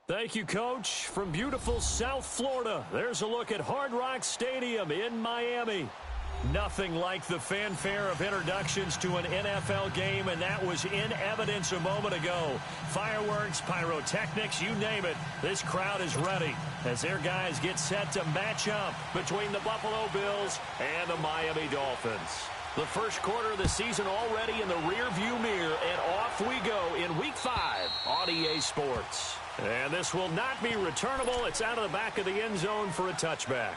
Thank you, Coach. From beautiful South Florida, there's a look at Hard Rock Stadium in Miami. Nothing like the fanfare of introductions to an NFL game, and that was in evidence a moment ago. Fireworks, pyrotechnics, you name it. This crowd is ready as their guys get set to match up between the Buffalo Bills and the Miami Dolphins. The first quarter of the season already in the rearview mirror, and off we go in Week 5 on EA Sports. And this will not be returnable. It's out of the back of the end zone for a touchback.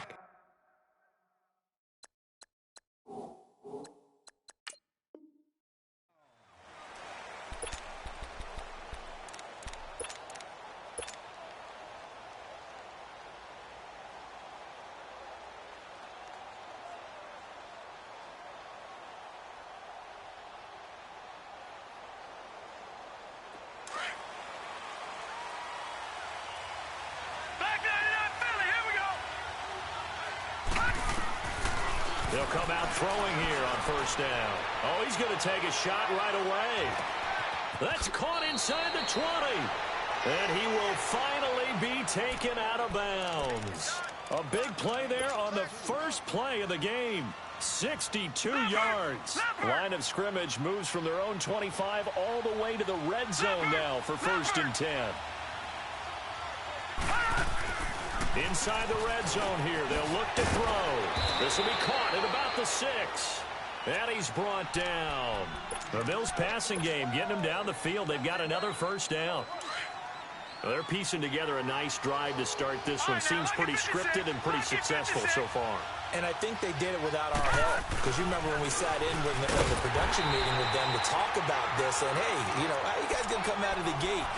They'll come out throwing here on first down. Oh, he's going to take a shot right away. That's caught inside the 20. And he will finally be taken out of bounds. A big play there on the first play of the game. 62 yards. Line of scrimmage moves from their own 25 all the way to the red zone now for 1st and 10. Inside the red zone here, they'll look to throw. This will be caught at about the 6. And he's brought down. The Bills passing game getting them down the field. They've got another first down. They're piecing together a nice drive to start this one. Seems pretty scripted and pretty successful so far. And I think they did it without our help. Because you remember when we sat in with the production meeting with them to talk about this. And, hey, how you guys going to come out of the gate?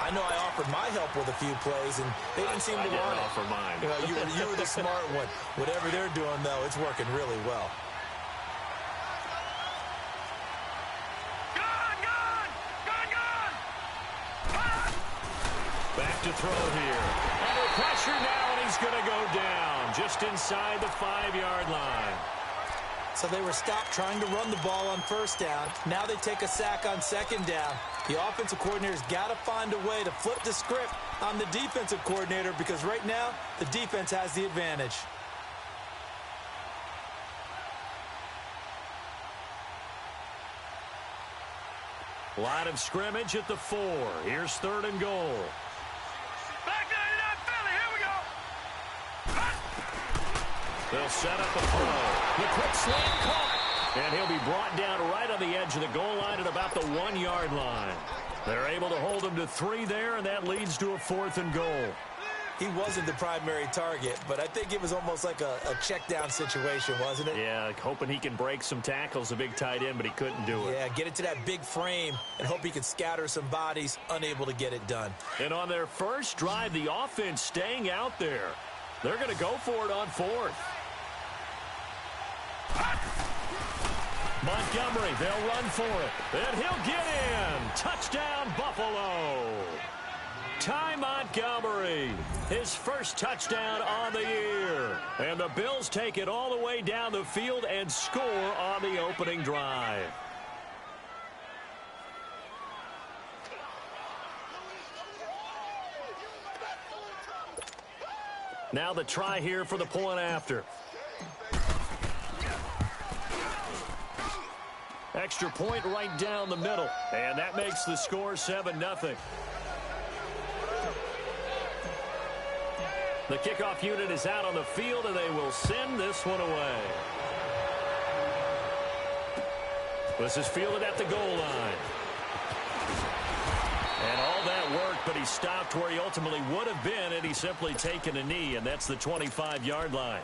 I know I offered my help with a few plays, and they didn't seem to want it. I didn't offer mine. You were the smart one. Whatever they're doing, though, it's working really well. Back to throw here. Under pressure now, and he's going to go down just inside the 5-yard line. So they were stopped trying to run the ball on first down. Now they take a sack on second down. The offensive coordinator's got to find a way to flip the script on the defensive coordinator because right now the defense has the advantage. Line of scrimmage at the 4. Here's 3rd and goal. Back 99 Philly, here we go. They'll set up a throw. The quick slant caught. And he'll be brought down right on the edge of the goal line at about the 1-yard line. They're able to hold him to 3 there, and that leads to a 4th and goal. He wasn't the primary target, but I think it was almost like a check-down situation, wasn't it? Yeah, hoping he can break some tackles, a big tight end, but he couldn't do it. Yeah, get it to that big frame and hope he could scatter some bodies, unable to get it done. And on their first drive, the offense staying out there. They're going to go for it on 4th. Montgomery, they'll run for it. And he'll get in. Touchdown, Buffalo. Ty Montgomery, his first touchdown on the year. And the Bills take it all the way down the field and score on the opening drive. Now the try here for the point after. Extra point right down the middle. And that makes the score 7-0. The kickoff unit is out on the field, and they will send this one away. This is fielded at the goal line. And all that work, but he stopped where he ultimately would have been had he simply taken a knee, and that's the 25-yard line.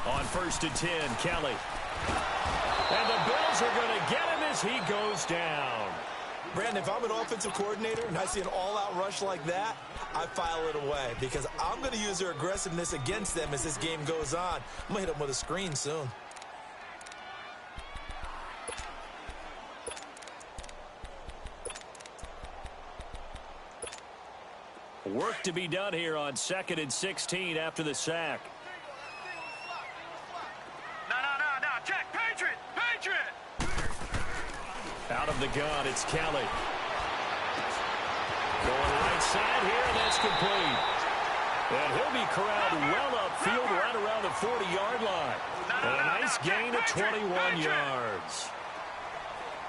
On 1st and 10, Kelly. And the Bills are going to get him as he goes down. Brandon, if I'm an offensive coordinator and I see an all-out rush like that, I file it away because I'm going to use their aggressiveness against them as this game goes on. I'm going to hit them with a screen soon. Work to be done here on 2nd and 16 after the sack. No. Check. Patriot. Out of the gun, it's Kelly. Going right side here, and that's complete. And he'll be corralled well upfield right around the 40-yard line. And a nice gain of 21 yards.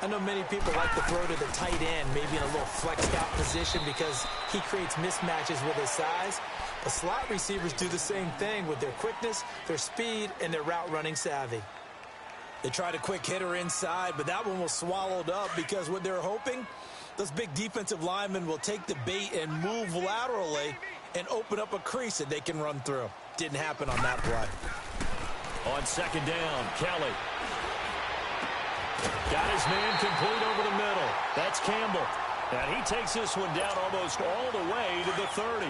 I know many people like to throw to the tight end, maybe in a little flexed out position because he creates mismatches with his size. But slot receivers do the same thing with their quickness, their speed, and their route running savvy. They tried a quick hitter inside, but that one was swallowed up because what they're hoping, those big defensive linemen will take the bait and move laterally and open up a crease that they can run through. Didn't happen on that play. On 2nd down, Kelly. Got his man complete over the middle. That's Campbell. And he takes this one down almost all the way to the 30.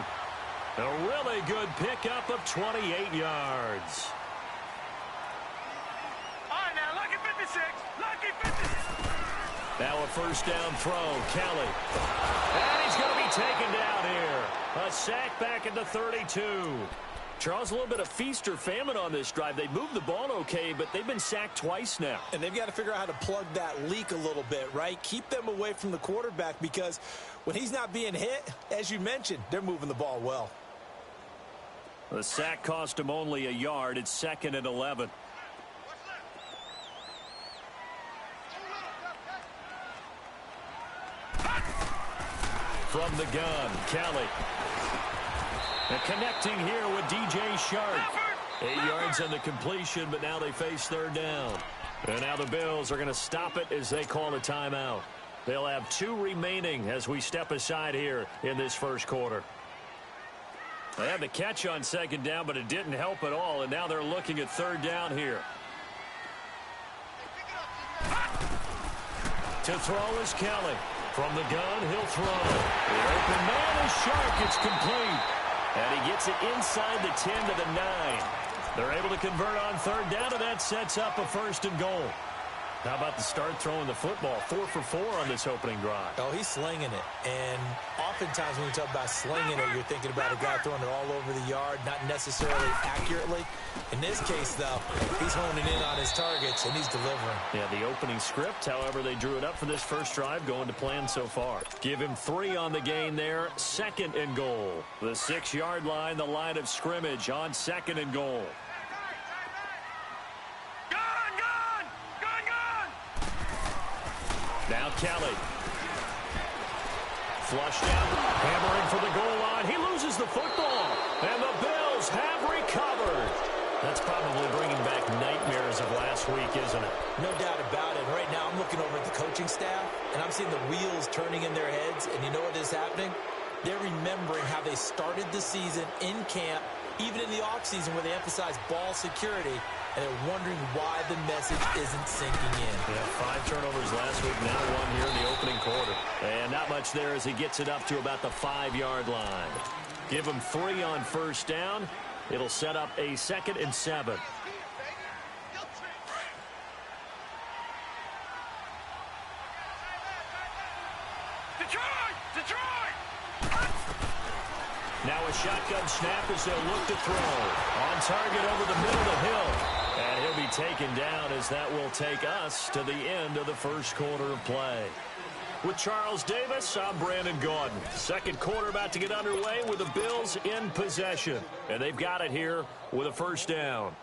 A really good pickup of 28 yards. All right, now, lucky 56. Lucky 56. Now a first down throw, Kelly. And he's going to be taken down here. A sack back at the 32. Charles, a little bit of feast or famine on this drive. They moved the ball okay, but they've been sacked twice now. And they've got to figure out how to plug that leak a little bit, right? Keep them away from the quarterback because when he's not being hit, as you mentioned, they're moving the ball well. The sack cost him only a yard. It's 2nd and 11. From the gun, Kelly. And connecting here with DJ Shark. 8 yards on the completion, but now they face 3rd down. And now the Bills are going to stop it as they call a timeout. They'll have 2 remaining as we step aside here in this first quarter. They had the catch on 2nd down, but it didn't help at all, and now they're looking at 3rd down here. To throw is Kelly. From the gun, he'll throw. The open man is Shark. It's complete. And he gets it inside the 10 to the 9. They're able to convert on 3rd down, and that sets up a 1st and goal. How about the start throwing the football? 4 for 4 on this opening drive. Oh, he's slinging it. And oftentimes when you talk about slinging it, you're thinking about a guy throwing it all over the yard, not necessarily accurately. In this case, though, he's honing in on his targets, and he's delivering. Yeah, the opening script, however, they drew it up for this first drive, going to plan so far. Give him 3 on the gain there, 2nd and goal. The 6-yard line, the line of scrimmage on 2nd and goal. Now Kelly. Flushed out, hammering for the goal line. He loses the football, and the Bills have recovered. That's probably bringing back nightmares of last week, isn't it? No doubt about it. Right now, I'm looking over at the coaching staff, and I'm seeing the wheels turning in their heads, and you know what is happening? They're remembering how they started the season in camp, even in the offseason where they emphasized ball security, and they're wondering why the message isn't sinking in. Yeah, 5 turnovers last week, now 1 here in the opening quarter. And not much there as he gets it up to about the 5-yard line. Give him 3 on 1st down. It'll set up a 2nd and 7. Now a shotgun snap as they'll look to throw. On target over the middle of the hill. And he'll be taken down as that will take us to the end of the first quarter of play. With Charles Davis, I'm Brandon Gaudin. Second quarter about to get underway with the Bills in possession. And they've got it here with a 1st down.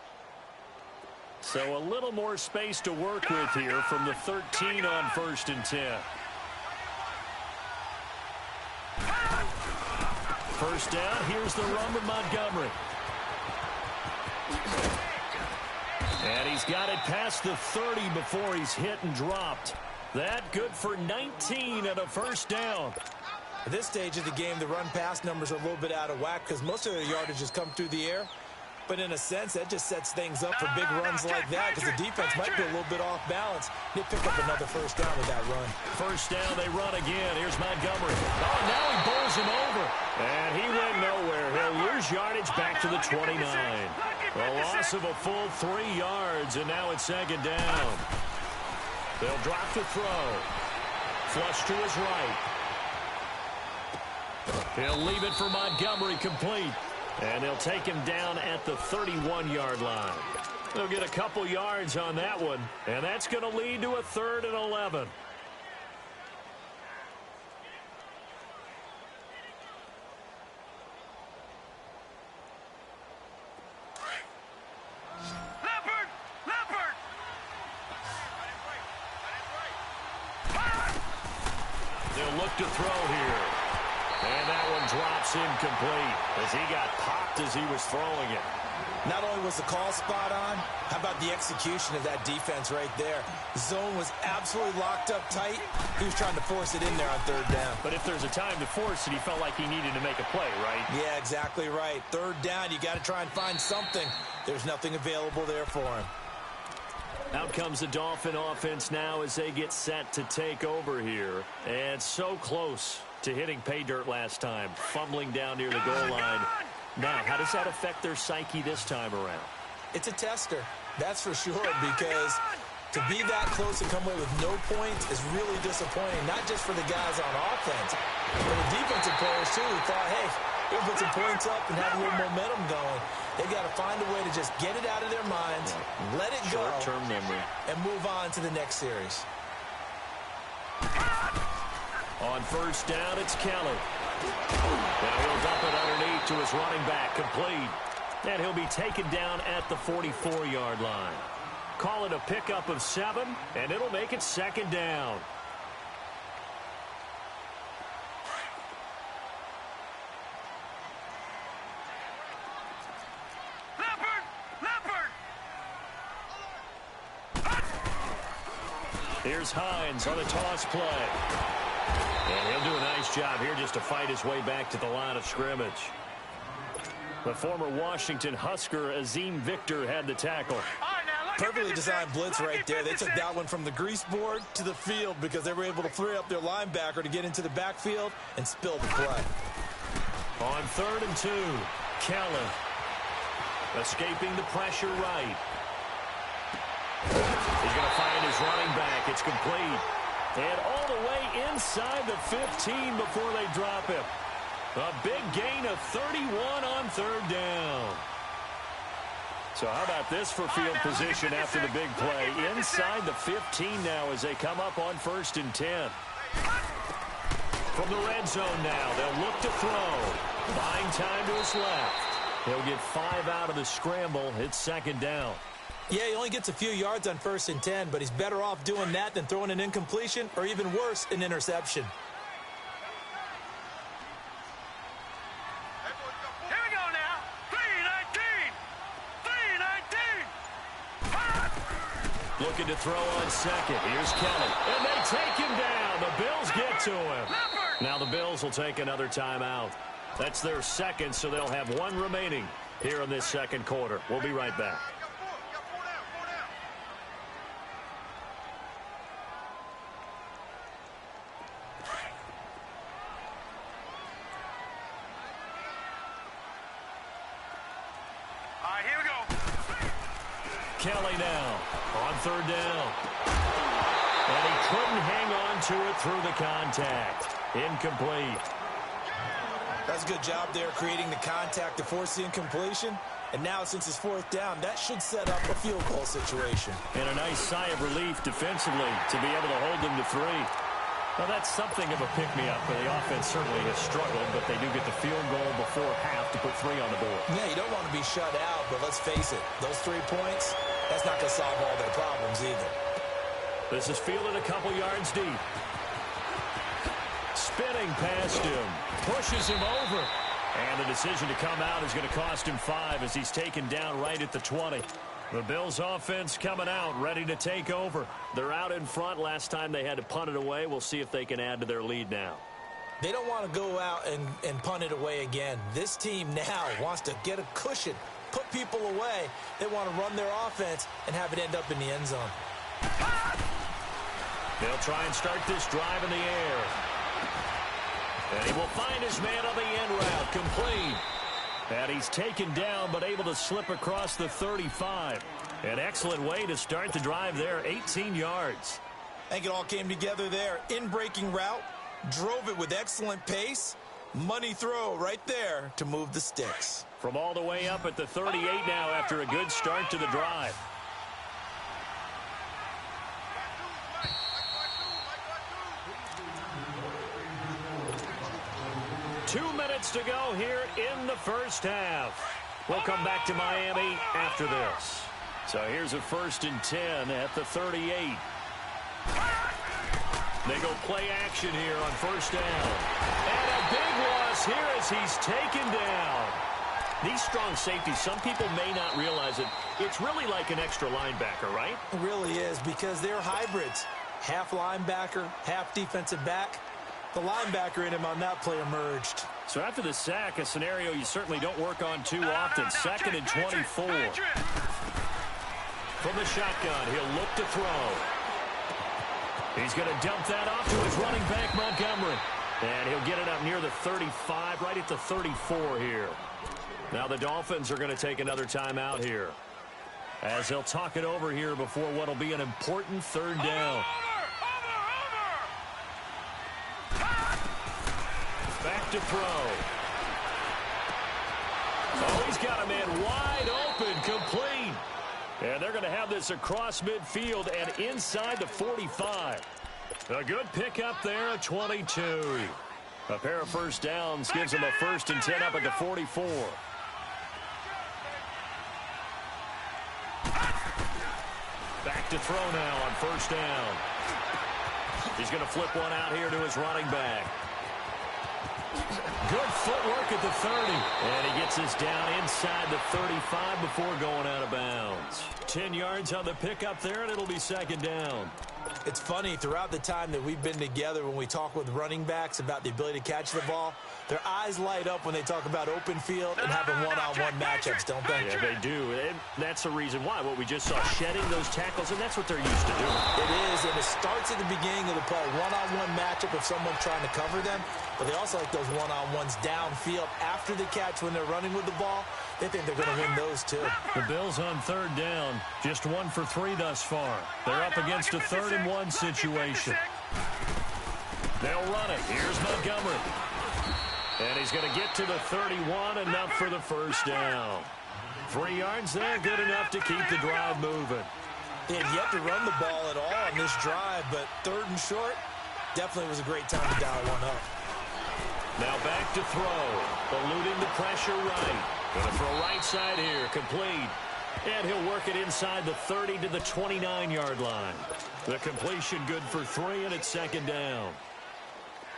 So a little more space to work with here from the 13 on 1st and 10. 1st down, here's the run with Montgomery. And he's got it past the 30 before he's hit and dropped. That good for 19 and a 1st down. At this stage of the game, the run-pass numbers are a little bit out of whack because most of their yardage has come through the air. But in a sense, that just sets things up for big runs like that because the defense might be a little bit off balance. They pick up another 1st down with that run. 1st down, they run again. Here's Montgomery. Oh, now he bowls him over. And he went nowhere. He'll lose yardage back to the 29. A loss of a full 3 yards, and now it's 2nd down. They'll drop to throw. Flush to his right. He'll leave it for Montgomery complete. And they'll take him down at the 31-yard line. They'll get a couple yards on that one, and that's going to lead to a 3rd and 11. They'll look to throw here. And that one drops incomplete as he got popped as he was throwing it. Not only was the call spot on, how about the execution of that defense right there? The zone was absolutely locked up tight. He was trying to force it in there on 3rd down. But if there's a time to force it, he felt like he needed to make a play, right? Yeah, exactly right. 3rd down, you got to try and find something. There's nothing available there for him. Out comes the Dolphin offense now as they get set to take over here. And so close to hitting pay dirt last time, fumbling down near the goal line. Now, how does that affect their psyche this time around? It's a tester, that's for sure, because to be that close and come away with no points is really disappointing, not just for the guys on offense, but the defensive players, too, who thought, hey, we'll put some points up and have a little momentum going. They've got to find a way to just get it out of their minds, let it go, short-term memory, and move on to the next series. On 1st down, it's Kelly. Now he'll dump it underneath to his running back, complete. And he'll be taken down at the 44-yard line. Call it a pickup of 7, and it'll make it 2nd down. Here's Hines on a toss play. And he'll do a nice job here just to fight his way back to the line of scrimmage. The former Washington Husker, Azim Victor, had the tackle. Perfectly designed blitz right there. They took that one from the grease board to the field because they were able to free up their linebacker to get into the backfield and spill the play. On 3rd and 2, Kelly escaping the pressure right. He's going to find his running back. It's complete. And all the way inside the 15 before they drop him. A big gain of 31 on 3rd down. So how about this for field position after the big play? Inside the 15 now as they come up on 1st and 10. From the red zone now, they'll look to throw. Buying time to his left. He'll get 5 out of the scramble. It's 2nd down. Yeah, he only gets a few yards on 1st and 10, but he's better off doing that than throwing an incompletion or even worse, an interception. Here we go now. 3-19. Looking to throw on 2nd. Here's Kelly. And they take him down. The Bills get to him. Now the Bills will take another timeout. That's their 2nd, so they'll have 1 remaining here in this 2nd quarter. We'll be right back. Here we go. Kelly now on 3rd down. And he couldn't hang on to it through the contact. Incomplete. That's a good job there creating the contact to force the incompletion. And now since it's 4th down, that should set up a field goal situation. And a nice sigh of relief defensively to be able to hold them to 3. Well, that's something of a pick-me-up, but the offense certainly has struggled, but they do get the field goal before half to put 3 on the board. Yeah, you don't want to be shut out, but let's face it, those 3 points, that's not going to solve all their problems either. This is fielded a couple yards deep. Spinning past him, pushes him over. And the decision to come out is going to cost him 5 as he's taken down right at the 20. The Bills offense coming out, ready to take over. They're out in front. Last time they had to punt it away. We'll see if they can add to their lead now. They don't want to go out and punt it away again. This team now wants to get a cushion, put people away. They want to run their offense and have it end up in the end zone. They'll try and start this drive in the air. And he will find his man on the end route, complete. And he's taken down, but able to slip across the 35. An excellent way to start the drive there, 18 yards. I think it all came together there. In-breaking route, drove it with excellent pace, Money throw right there to move the sticks. From all the way up at the 38 now after a good start to the drive. Two minutes to go here in the first half. We'll come back to Miami after this. So here's a 1st and 10 at the 38. They go play action here on 1st down. And a big loss here as he's taken down. These strong safeties, some people may not realize it. It's really like an extra linebacker, right? It really is, because they're hybrids. Half linebacker, half defensive back. The linebacker in him on that play emerged. So after the sack, a scenario you certainly don't work on too often. 2nd and 24. From the shotgun, he'll look to throw. He's going to dump that off to his running back, Montgomery. And he'll get it up near the 35, right at the 34 here. Now the Dolphins are going to take another timeout here, as they'll talk it over here before what will be an important 3rd down. Back to throw. Oh, he's got a man wide open, complete. And they're going to have this across midfield and inside the 45. A good pickup there at 22. A pair of 1st downs gives them a 1st and 10 up at the 44. Back to throw now on 1st down. He's going to flip one out here to his running back. Good footwork at the 30. And he gets this down inside the 35 before going out of bounds. 10 yards on the pickup there, and it'll be 2nd down. It's funny, throughout the time that we've been together, when we talk with running backs about the ability to catch the ball, their eyes light up when they talk about open field and having one-on-one matchups, don't they? Yeah, they do. And that's the reason why. What we just saw, shedding those tackles, and that's what they're used to doing. It is, and it starts at the beginning of the play. One-on-one matchup if someone's trying to cover them, but they also like those one-on-ones downfield after the catch when they're running with the ball. They think they're going to win those, too. The Bills on 3rd down, just 1 for 3 thus far. They're up against a 3rd and 1 situation. They'll run it. Here's Montgomery. And he's going to get to the 31, enough for the 1st down. 3 yards there, good enough to keep the drive moving. They had yet to run the ball at all on this drive, but 3rd and short, definitely was a great time to dial one up. Now back to throw, eluding the pressure right. Going to throw right side here, complete. And he'll work it inside the 30 to the 29-yard line. The completion good for 3, and it's 2nd down.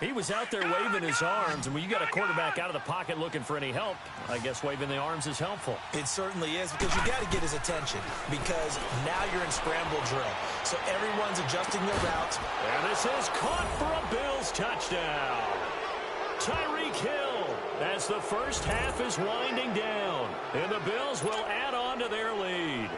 He was out there waving his arms, and when you got a quarterback out of the pocket looking for any help, I guess waving the arms is helpful. It certainly is, because you got to get his attention, because now you're in scramble drill. So everyone's adjusting their routes. And this is caught for a Bills touchdown. Tyreek Hill, as the first half is winding down, and the Bills will add on to their lead.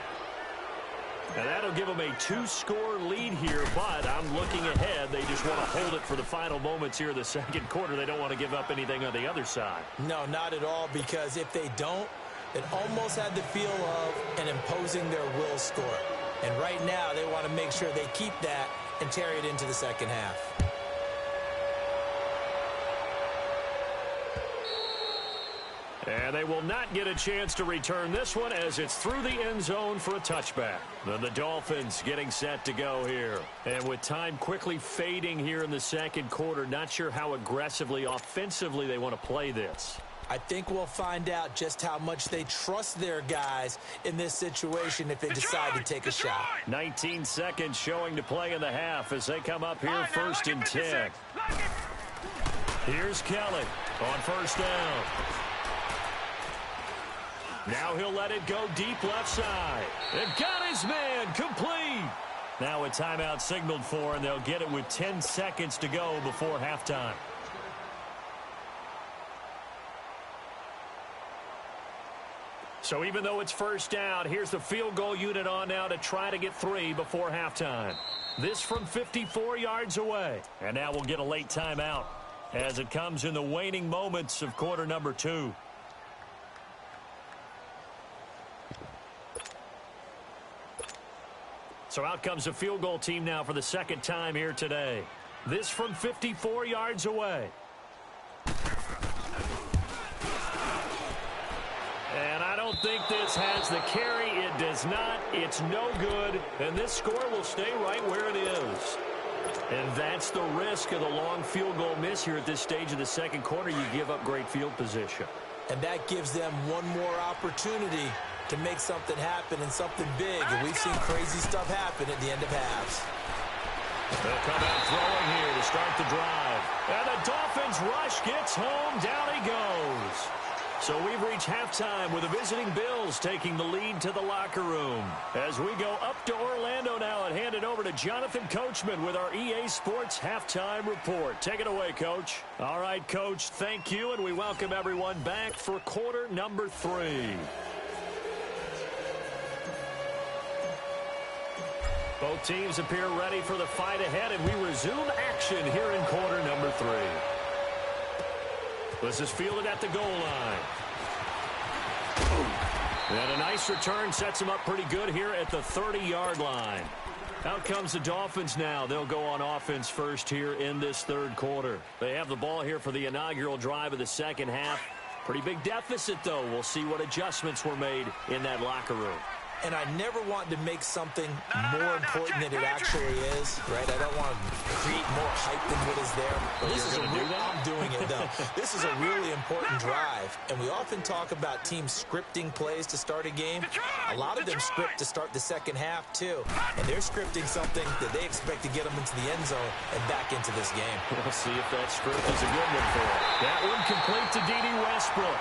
And that'll give them a 2-score lead here, but I'm looking ahead. They just want to hold it for the final moments here in the 2nd quarter. They don't want to give up anything on the other side. No, not at all, because if they don't, it almost had the feel of an imposing their will score. And right now, they want to make sure they keep that and carry it into the 2nd half. And they will not get a chance to return this one as it's through the end zone for a touchback. Then the Dolphins getting set to go here. And with time quickly fading here in the 2nd quarter, not sure how aggressively, offensively they want to play this. I think we'll find out just how much they trust their guys in this situation if they decide to take a shot. 19 seconds showing to play in the half as they come up here 1st and 10. Here's Kelly on 1st down. Now he'll let it go deep left side. And got his man complete. Now a timeout signaled for, and they'll get it with 10 seconds to go before halftime. So even though it's 1st down, here's the field goal unit on now to try to get 3 before halftime. This from 54 yards away. And now we'll get a late timeout as it comes in the waning moments of quarter number 2. So out comes a field goal team now for the 2nd time here today. This from 54 yards away. And I don't think this has the carry. It does not. It's no good. And this score will stay right where it is. And that's the risk of the long field goal miss here at this stage of the second quarter. You give up great field position. And that gives them one more opportunity to make something happen and something big. And we've seen crazy stuff happen at the end of halves. They'll come out throwing here to start the drive. And the Dolphins rush gets home. Down he goes. So we've reached halftime with the visiting Bills taking the lead to the locker room. As we go up to Orlando now and hand it over to Jonathan Coachman with our EA Sports Halftime Report. Take it away, Coach. All right, Coach, thank you, and we welcome everyone back for quarter number 3. Both teams appear ready for the fight ahead, and we resume action here in quarter number 3. This is fielded at the goal line. And a nice return sets him up pretty good here at the 30-yard line. Out comes the Dolphins now. They'll go on offense first here in this third quarter. They have the ball here for the inaugural drive of the second half. Pretty big deficit, though. We'll see what adjustments were made in that locker room. And I never want to make something more important than it actually is, right? I don't want to create more hype than what is there. But I'm doing it, though. This is a really important drive. And we often talk about teams scripting plays to start a game. A lot of them script to start the second half, too. And they're scripting something that they expect to get them into the end zone and back into this game. We'll see if that script is a good one for them. That one complete to D.D. Westbrook.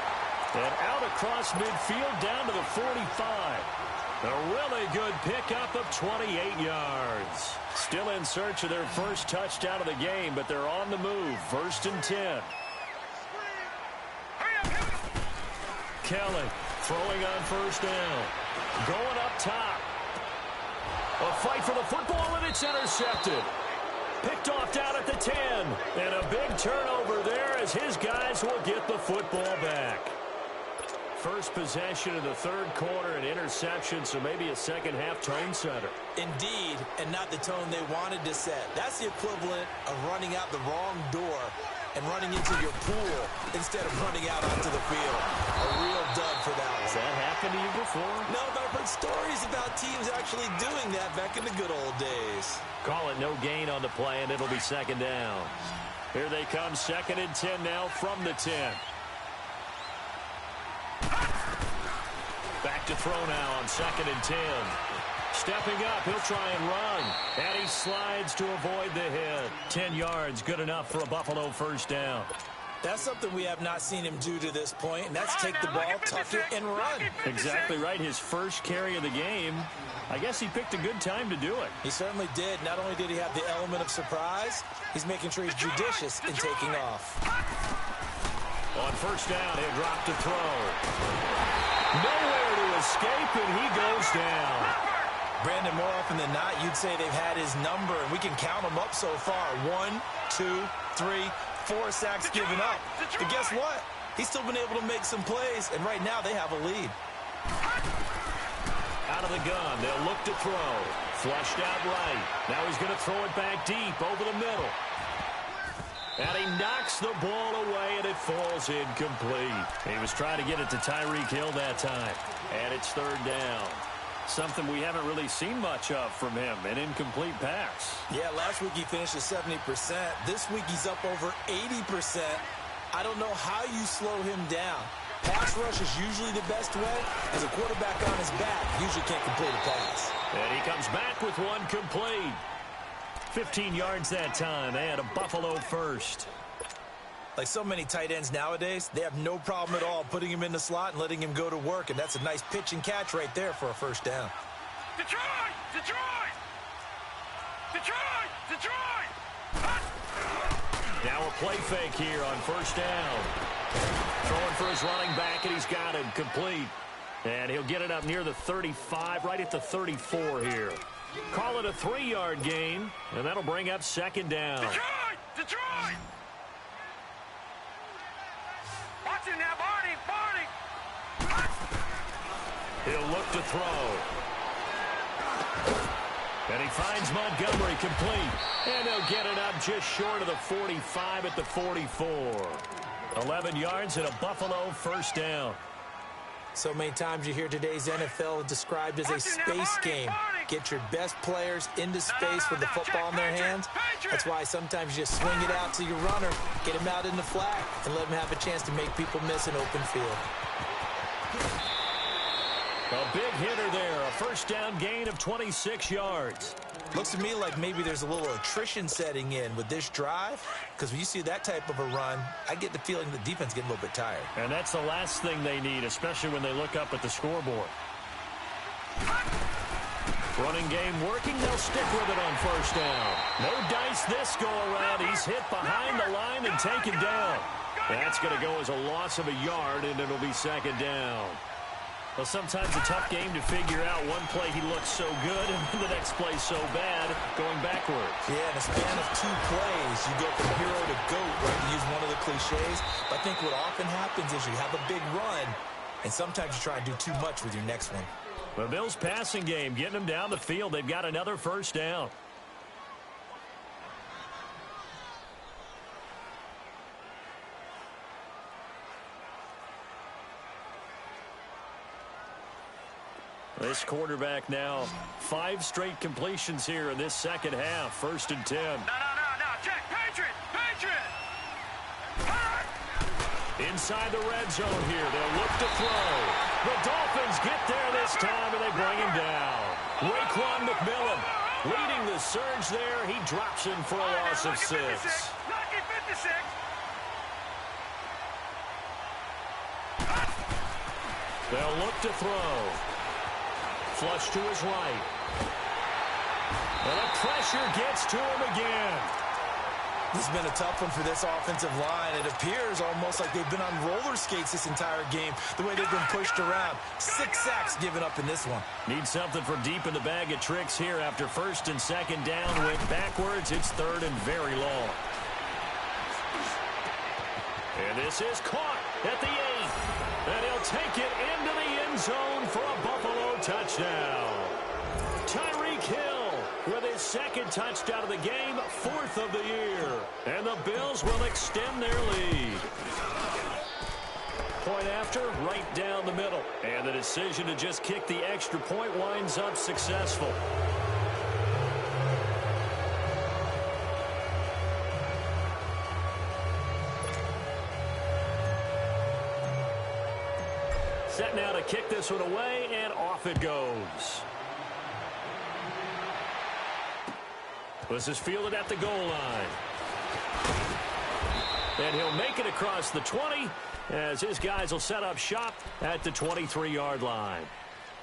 And out across midfield down to the 45. A really good pickup of 28 yards. Still in search of their first touchdown of the game, but they're on the move. 1st and 10. Kelly throwing on first down. Going up top. A fight for the football, and it's intercepted. Picked off down at the 10. And a big turnover there as his guys will get the football back. First possession of the third quarter, an interception, so maybe a second-half tone setter. Indeed, and not the tone they wanted to set. That's the equivalent of running out the wrong door and running into your pool instead of running out onto the field. A real dud for that one. Has that happened to you before? No, but I've heard stories about teams actually doing that back in the good old days. Call it no gain on the play, and it'll be second down. Here they come, 2nd and 10 now from the 10. Back to throw now on 2nd and 10. Stepping up, he'll try and run. And he slides to avoid the hit. 10 yards, good enough for a Buffalo first down. That's something we have not seen him do to this point, and that's take the ball, tuck it, and run. Exactly right. His first carry of the game. I guess he picked a good time to do it. He certainly did. Not only did he have the element of surprise, he's making sure he's judicious in taking off. On first down, he'll drop to throw. Nowhere to escape, and he goes down. Brandon, more often than not, you'd say they've had his number, and we can count them up so far. 1, 2, 3, 4 sacks given up. But guess what? He's still been able to make some plays, and right now they have a lead. Out of the gun, they'll look to throw. Flushed out right. Now he's going to throw it back deep over the middle. And he knocks the ball away, and it falls incomplete. He was trying to get it to Tyreek Hill that time. And it's 3rd down. Something we haven't really seen much of from him, an incomplete pass. Yeah, last week he finished at 70%. This week he's up over 80%. I don't know how you slow him down. Pass rush is usually the best way. As a quarterback on his back, usually can't complete a pass. And he comes back with one complete. 15 yards that time, and a Buffalo first. Like so many tight ends nowadays, they have no problem at all putting him in the slot and letting him go to work, and that's a nice pitch and catch right there for a first down. Detroit! Detroit! Detroit! Detroit! Now a play fake here on first down. Throwing for his running back, and he's got it complete. And he'll get it up near the 35, right at the 34 here. Call it a 3-yard gain, and that'll bring up second down. Detroit! Detroit! Watch him now, Barney! Barney! He'll look to throw. And he finds Montgomery complete. And they'll get it up just short of the 45 at the 44. 11 yards and a Buffalo first down. So many times you hear today's NFL described as a space game. Get your best players into space with the football in their hands. That's why sometimes you just swing it out to your runner, get him out in the flat, and let him have a chance to make people miss an open field. A big hitter there, a first down gain of 26 yards. Looks to me like maybe there's a little attrition setting in with this drive, because when you see that type of a run, I get the feeling the defense getting a little bit tired. And that's the last thing they need, especially when they look up at the scoreboard. Running game working, they'll stick with it on first down. No dice this go around. He's hit behind the line and taken down. That's going to go as a loss of a yard, and it'll be second down. Well, sometimes a tough game to figure out. One play he looks so good, and then the next play so bad, going backwards. Yeah, in a span of 2 plays, you go from hero to GOAT, right, to use one of the cliches. But I think what often happens is you have a big run, and sometimes you try to do too much with your next one. The Bills' passing game, getting them down the field. They've got another first down. This quarterback now, 5 straight completions here in this second half. 1st and 10. No. Check. Patriot. Inside the red zone here. They'll look to throw. The Dolphins get there this time, and they bring him down. Raekwon McMillan leading the surge there. He drops in for a loss of 6. Lucky 56. They'll look to throw. Flush to his right. And the pressure gets to him again. This has been a tough one for this offensive line. It appears almost like they've been on roller skates this entire game, the way they've been pushed around. 6 sacks given up in this one. Need something from deep in the bag of tricks here after 1st and 2nd down. Went backwards. It's 3rd and very long. And this is caught at the 8. And he'll take it into the end zone for a Buffalo touchdown. Tyreek Hill with his 2nd touchdown of the game, 4th of the year. And the Bills will extend their lead. Point after, right down the middle. And the decision to just kick the extra point winds up successful. Set now to kick this one away, and off it goes. This is fielded at the goal line. And he'll make it across the 20 as his guys will set up shop at the 23-yard line.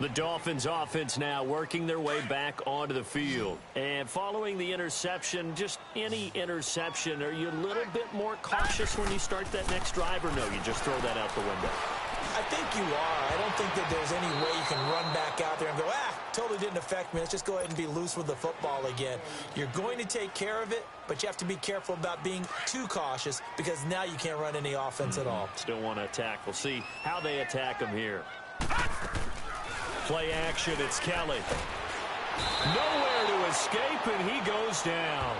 The Dolphins offense now working their way back onto the field. And following the interception, just any interception, are you a little bit more cautious when you start that next drive, or no, you just throw that out the window? I think you are. I don't think that there's any way you can run back out there and go, totally didn't affect me. Let's just go ahead and be loose with the football again. You're going to take care of it, but you have to be careful about being too cautious because now you can't run any offense at all. Still want to attack. We'll see how they attack him here. Play action, it's Kelly. Nowhere to escape, and he goes down.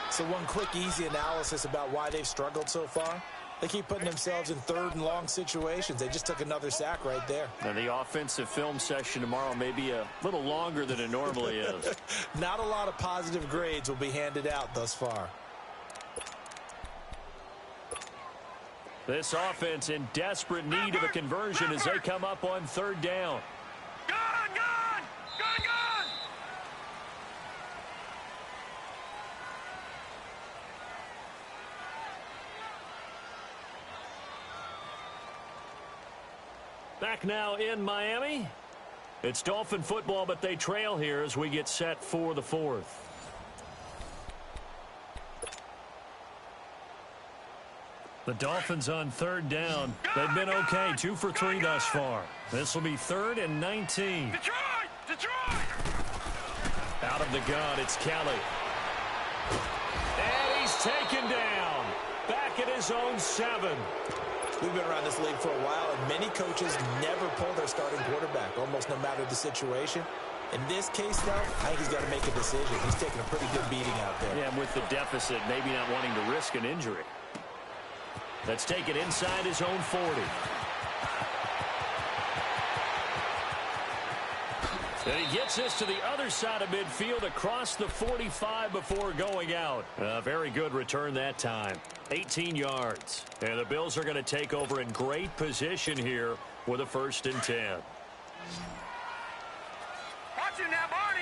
So one quick, easy analysis about why they've struggled so far. They keep putting themselves in 3rd and long situations. They just took another sack right there. And the offensive film session tomorrow may be a little longer than it normally is. Not a lot of positive grades will be handed out thus far. This offense in desperate need of a conversion as they come up on 3rd down. Gone! Back now in Miami. It's Dolphin football, but they trail here as we get set for the 4th. The Dolphins on 3rd down. They've been okay, 2 for 3 thus far. This will be 3rd and 19. Detroit! Out of the gun, it's Kelly. And he's taken down. Back at his own 7. We've been around this league for a while, and many coaches never pull their starting quarterback, almost no matter the situation. In this case, though, I think he's got to make a decision. He's taking a pretty good beating out there. Yeah, and with the deficit, maybe not wanting to risk an injury. Let's take it inside his own 40. And he gets this to the other side of midfield across the 45 before going out. A very good return that time. 18 yards. And the Bills are going to take over in great position here with a 1st and 10. Watch it now, Barney.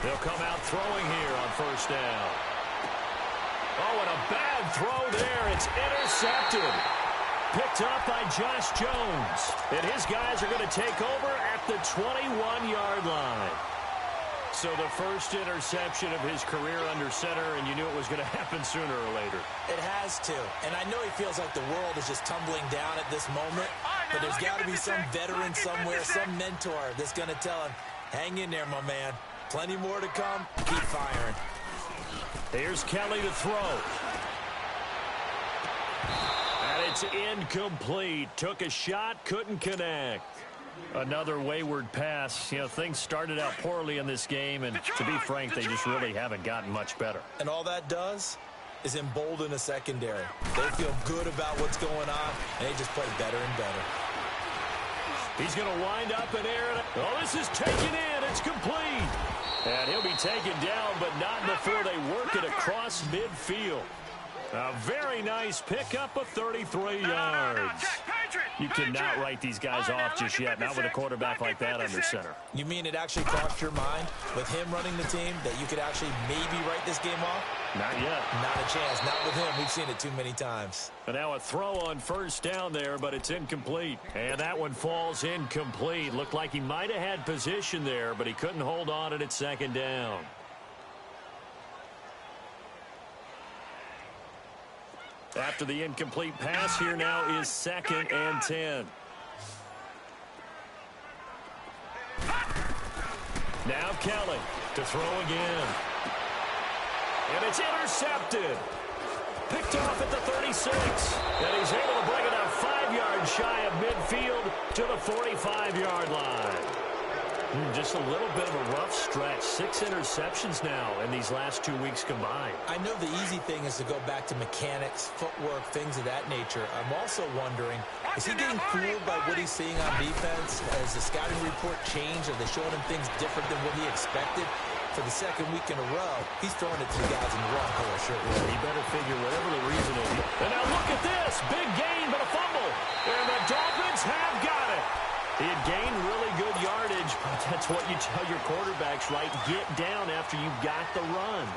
They'll come out throwing here on 1st down. Oh, and a bad throw there. It's intercepted. Picked up by Josh Jones. And his guys are going to take over at the 21-yard line. So the first interception of his career under center, and you knew it was going to happen sooner or later. It has to. And I know he feels like the world is just tumbling down at this moment. But there's got to be some veteran somewhere, some mentor that's going to tell him, hang in there, my man. Plenty more to come. Keep firing. Here's Kelly to throw. And it's incomplete. Took a shot, couldn't connect. Another wayward pass. You know, things started out poorly in this game, and to be frank, they just really haven't gotten much better. And all that does is embolden a secondary. They feel good about what's going on, and they just play better and better. He's going to wind up in air. Oh, this is taken in. It's complete. And he'll be taken down, but not before they work it across midfield. A very nice pickup of 33 yards. You cannot write these guys off just yet, not with a quarterback like that under center. You mean it actually crossed your mind with him running the team that you could actually maybe write this game off? Not yet. Not a chance. Not with him. We've seen it too many times. And now a throw on 1st down there, but it's incomplete. And that one falls incomplete. Looked like he might have had position there, but he couldn't hold on it at 2nd down. After the incomplete pass, here now is 2nd and 10. Now Kelly to throw again. And it's intercepted. Picked off at the 36. And he's able to bring it out 5 yards shy of midfield to the 45-yard line. Just a little bit of a rough stretch. 6 interceptions now in these last 2 weeks combined. I know the easy thing is to go back to mechanics, footwork, things of that nature. I'm also wondering, is he getting fooled by what he's seeing on defense? Has the scouting report changed? Are they showing him things different than what he expected? For the 2nd week in a row, he's throwing it to the guys in the wrong color shirt. He better figure whatever the reason is. And now look at this. Big gain, but a fumble. And the Dolphins have got it. He had gained really good yardage, but that's what you tell your quarterbacks, right? Get down after you got the run.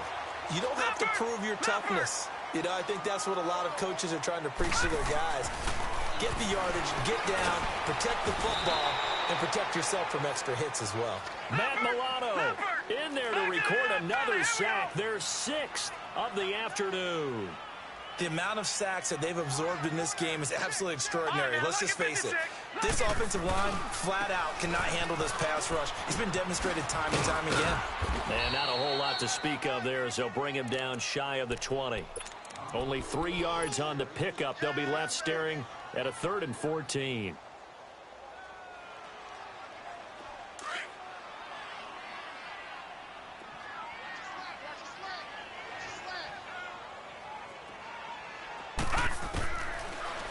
You don't have to prove your toughness. You know, I think that's what a lot of coaches are trying to preach to their guys. Get the yardage, get down, protect the football, and protect yourself from extra hits as well. Matt Milano in there to record another sack. Their 6th of the afternoon. The amount of sacks that they've absorbed in this game is absolutely extraordinary. Let's just face it. This offensive line, flat out, cannot handle this pass rush. It's been demonstrated time and time again. And not a whole lot to speak of there as they'll bring him down shy of the 20. Only 3 yards on the pickup. They'll be left staring at a 3rd and 14.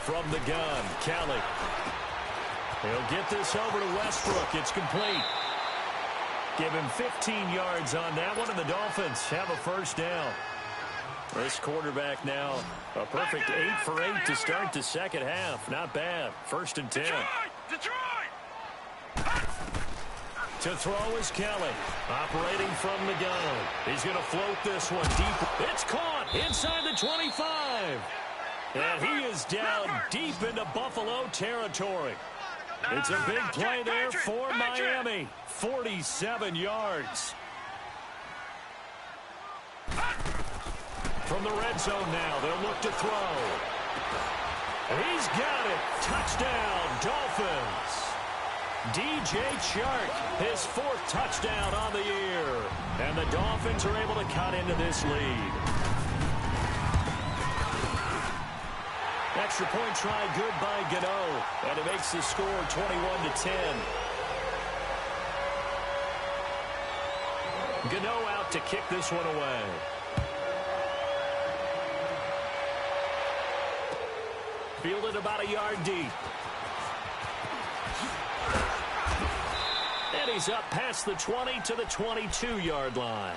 From the gun, Kelly. He'll get this over to Westbrook. It's complete. Give him 15 yards on that one, and the Dolphins have a 1st down. This quarterback now a perfect 8 for 8 to start the 2nd half. Not bad. 1st and 10. To throw is Kelly. Operating from the gun. He's going to float this one deep. It's caught inside the 25. And he is down deep into Buffalo territory. It's a big play there for Miami. 47 yards. From the red zone now, they'll look to throw. He's got it. Touchdown, Dolphins. DJ Chark, his 4th touchdown on the year. And the Dolphins are able to cut into this lead. Extra point try good by Gano. And it makes the score 21-10. Gano out to kick this one away. Fielded about a yard deep. And he's up past the 20 to the 22-yard line.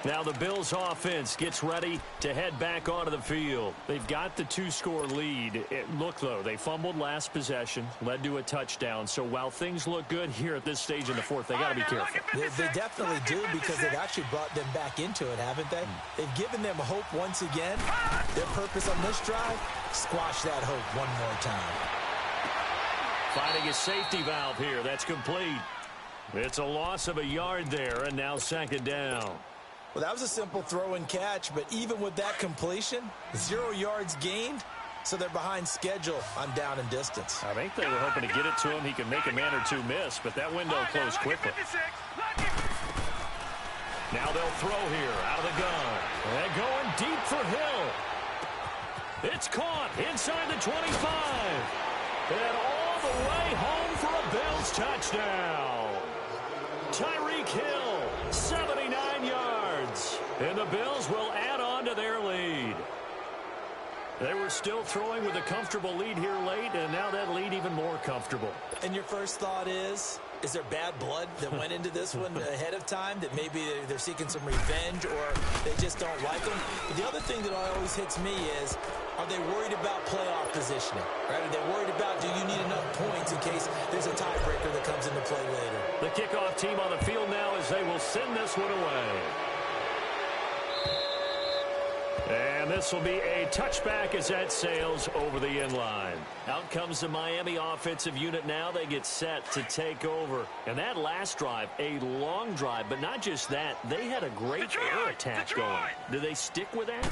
Now the Bills offense gets ready to head back onto the field. They've got the 2-score lead. Look, though, they fumbled last possession, led to a touchdown. So while things look good here at this stage in the fourth, they got to be careful. They definitely do, because they've actually brought them back into it, haven't they? They've given them hope once again. Their purpose on this drive, squash that hope one more time. Finding a safety valve here. That's complete. It's a loss of a yard there, and now second down. Well, that was a simple throw and catch, but even with that completion, 0 yards gained, so they're behind schedule on down and distance. I think they were hoping to get it to him. He could make a man or two miss, but that window closed quickly. Now they'll throw here out of the gun. And going deep for Hill. It's caught inside the 25. And all the way home for a Bills touchdown. Tyreek Hill, 79 yards. And the Bills will add on to their lead. They were still throwing with a comfortable lead here late, and now that lead even more comfortable. And your first thought is there bad blood that went into this one ahead of time, that maybe they're seeking some revenge or they just don't like them? But the other thing that always hits me is, are they worried about playoff positioning? Right? Are they worried about, do you need enough points in case there's a tiebreaker that comes into play later? The kickoff team on the field now as they will send this one away. And this will be a touchback as that sails over the end line. Out comes the Miami offensive unit now. They get set to take over. And that last drive, a long drive, but not just that. They had a great air attack going. Do they stick with that?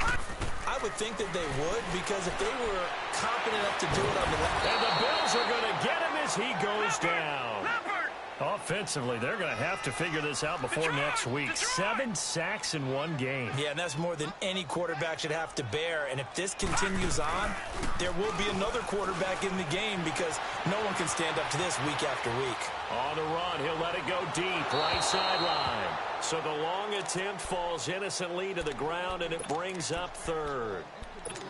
I would think that they would, because if they were confident enough to do it on the left. And the Bills are going to get him as he goes down. Offensively, they're going to have to figure this out before next week. 7 sacks in one game. Yeah, and that's more than any quarterback should have to bear. And if this continues on, there will be another quarterback in the game, because no one can stand up to this week after week. On the run, he'll let it go deep, right sideline. So the long attempt falls innocently to the ground, and it brings up third.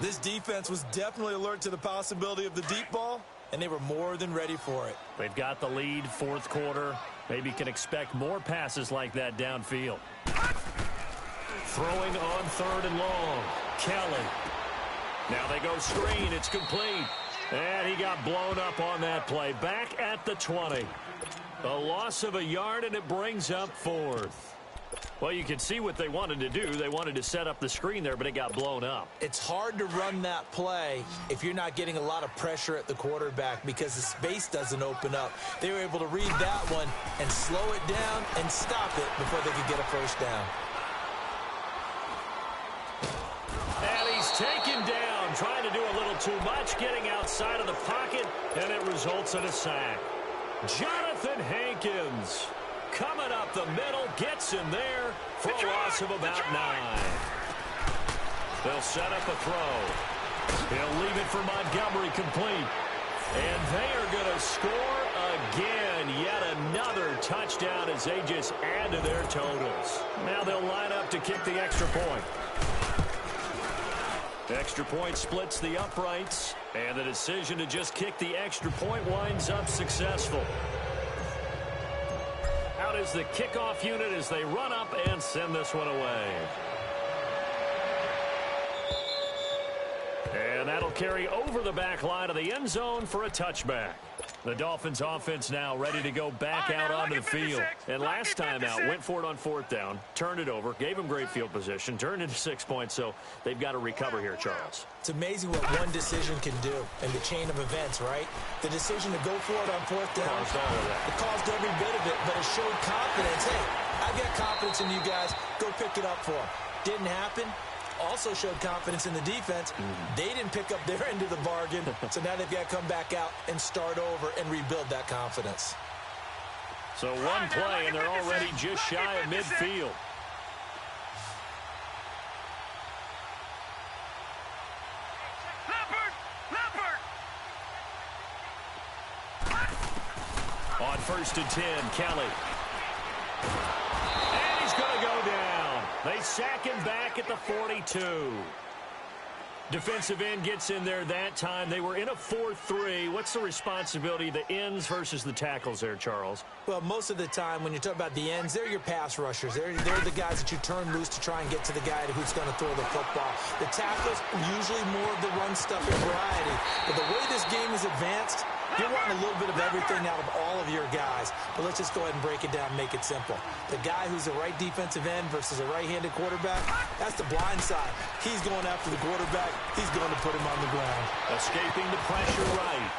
This defense was definitely alert to the possibility of the deep ball, and they were more than ready for it. They've got the lead, fourth quarter. Maybe can expect more passes like that downfield. Throwing on third and long. Kelly. Now they go screen. It's complete. And he got blown up on that play. Back at the 20. A loss of a yard, and it brings up fourth. Well, you can see what they wanted to do. They wanted to set up the screen there, but it got blown up. It's hard to run that play if you're not getting a lot of pressure at the quarterback, because the space doesn't open up. They were able to read that one and slow it down and stop it before they could get a first down. And he's taken down, trying to do a little too much, getting outside of the pocket, and it results in a sack. Jonathan Hankins coming up the middle, gets in there for a loss of about 9. They'll set up a throw. He'll leave it for Montgomery, complete. And they are going to score again. Yet another touchdown as they just add to their totals. Now they'll line up to kick the extra point. The extra point splits the uprights, and the decision to just kick the extra point winds up successful. Out is the kickoff unit as they run up and send this one away. And that'll carry over the back line of the end zone for a touchback. The Dolphins offense now ready to go back out onto the field. And last time out, went for it on fourth down, turned it over, gave them great field position, turned into 6 points, so they've got to recover here, Charles. It's amazing what one decision can do in the chain of events, right? The decision to go for it on fourth down, it caused every bit of it, but it showed confidence. Hey, I've got confidence in you guys. Go pick it up for them. Didn't happen. Also showed confidence in the defense. They didn't pick up their end of the bargain, so now they've got to come back out and start over and rebuild that confidence. So one play, and they're already just shy of midfield. On 1st and 10, Kelly. And he's going to go down. They sack him back at the 42. Defensive end gets in there that time. They were in a 4-3. What's the responsibility of the ends versus the tackles there, Charles? Well, most of the time when you talk about the ends, they're your pass rushers. They're the guys that you turn loose to try and get to the guy who's going to throw the football. The tackles, usually more of the run-stuffing variety. But the way this game is advanced, you're wanting a little bit of everything out of all of your guys. But let's just go ahead and break it down and make it simple. The guy who's a right defensive end versus a right-handed quarterback, that's the blind side. He's going after the quarterback. He's going to put him on the ground. Escaping the pressure right.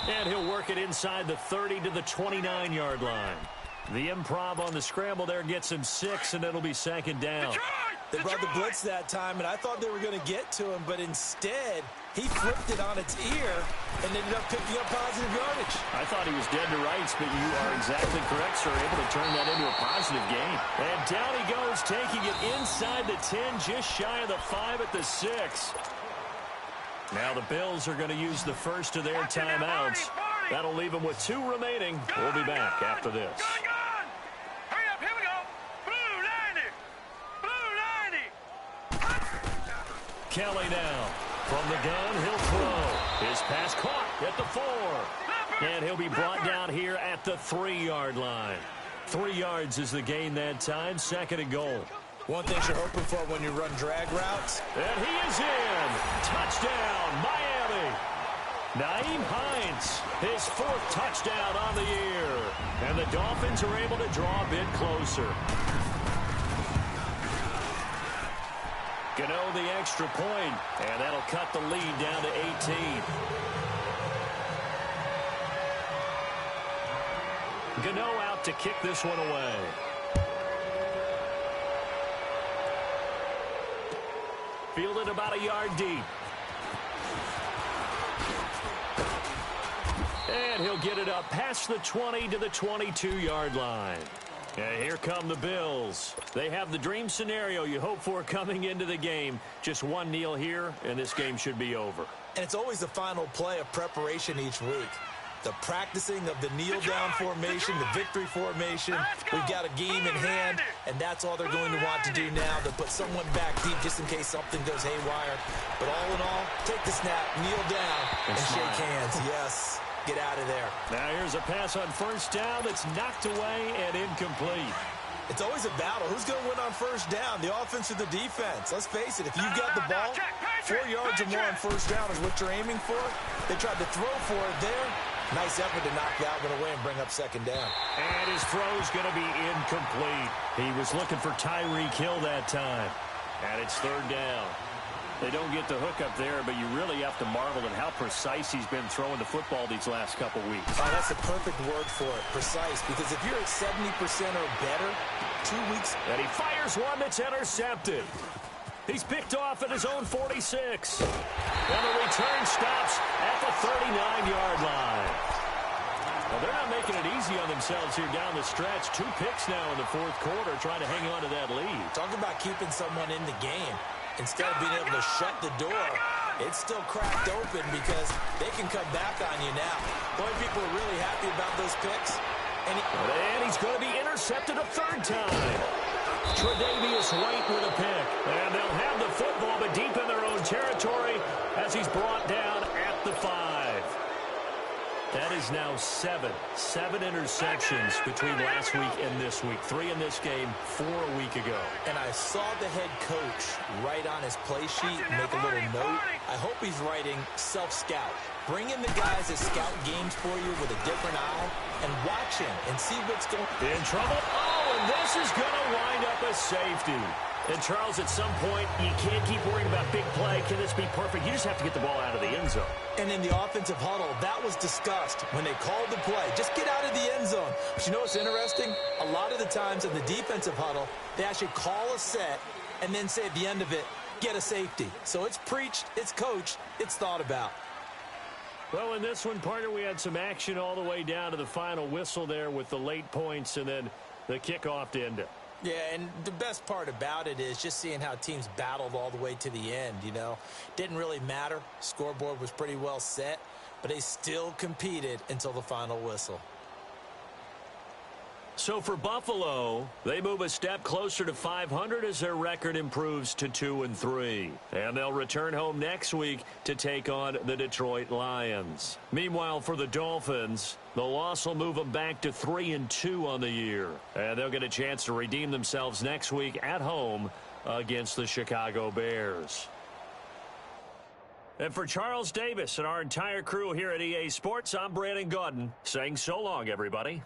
And he'll work it inside the 30 to the 29-yard line. The improv on the scramble there gets him 6, and it'll be second down. They brought the blitz that time, and I thought they were going to get to him, but instead, he flipped it on its ear and ended up picking up positive yardage. I thought he was dead to rights, but you are exactly correct, sir. Able to turn that into a positive gain. And down he goes, taking it inside the 10, just shy of the 5 at the 6. Now the Bills are going to use the first of their timeouts. That'll leave them with 2 remaining. We'll be back after this. Hurry up, here we go. Blue 90. Blue 90. Kelly now. From the gun, he'll throw. His pass caught at the 4. And he'll be brought down here at the 3-yard line. 3 yards is the gain that time. Second and goal. One thing you're hoping for when you run drag routes. And he is in. Touchdown, Miami. Nyheim Hines, his 4th touchdown on the year. And the Dolphins are able to draw a bit closer. Gano the extra point, and that'll cut the lead down to 18. Gano out to kick this one away. Fielded about a yard deep. And he'll get it up past the 20 to the 22-yard line. And here come the Bills. They have the dream scenario you hope for coming into the game. Just one kneel here, and this game should be over. And it's always the final play of preparation each week. The practicing of the kneel-down formation, the victory formation. We've got a game in hand, and that's all they're going to want to do now, to put someone back deep just in case something goes haywire. But all in all, take the snap, kneel down, and shake hands. Yes. Get out of there. Now here's a pass on first down that's knocked away and incomplete. It's always a battle. Who's going to win on first down, the offense or the defense? Let's face it, if you've got the ball, 4 yards or more on first down is what you're aiming for. They tried to throw for it there. Nice effort to knock that one away and bring up second down. And his throw's going to be incomplete. He was looking for Tyreek Hill that time. And it's third down. They don't get the hook up there, but you really have to marvel at how precise he's been throwing the football these last couple weeks. Oh, that's a perfect word for it, precise, because if you're at 70% or better, 2 weeks. And he fires one that's intercepted. He's picked off at his own 46. And the return stops at the 39-yard line. Well, they're not making it easy on themselves here down the stretch. 2 picks now in the 4th quarter, trying to hang on to that lead. Talk about keeping someone in the game. Instead of being able to shut the door, it's still cracked open because they can come back on you now. Boy, people are really happy about those picks. And he's going to be intercepted a 3rd time. Tre'Davious White with a pick. And they'll have the football, but deep in their own territory as he's brought down at the 5. That is now 7 interceptions between last week and this week. 3 in this game, 4 a week ago. And I saw the head coach write on his play sheet, make a little note. I hope he's writing self-scout. Bring in the guys that scout games for you with a different eye and watch him and see what's going on. In trouble. Oh, and this is going to wind up a safety. And, Charles, at some point, you can't keep worrying about big play. Can this be perfect? You just have to get the ball out of the end zone. And in the offensive huddle, that was discussed when they called the play. Just get out of the end zone. But you know what's interesting? A lot of the times in the defensive huddle, they actually call a set and then say at the end of it, get a safety. So it's preached, it's coached, it's thought about. Well, in this one, partner, we had some action all the way down to the final whistle there with the late points and then the kickoff to end it. Yeah, and the best part about it is just seeing how teams battled all the way to the end, you know. Didn't really matter. Scoreboard was pretty well set, but they still competed until the final whistle. So for Buffalo, they move a step closer to 500 as their record improves to 2-3. And they'll return home next week to take on the Detroit Lions. Meanwhile, for the Dolphins, the loss will move them back to 3-2 on the year. And they'll get a chance to redeem themselves next week at home against the Chicago Bears. And for Charles Davis and our entire crew here at EA Sports, I'm Brandon Gaudin saying so long, everybody.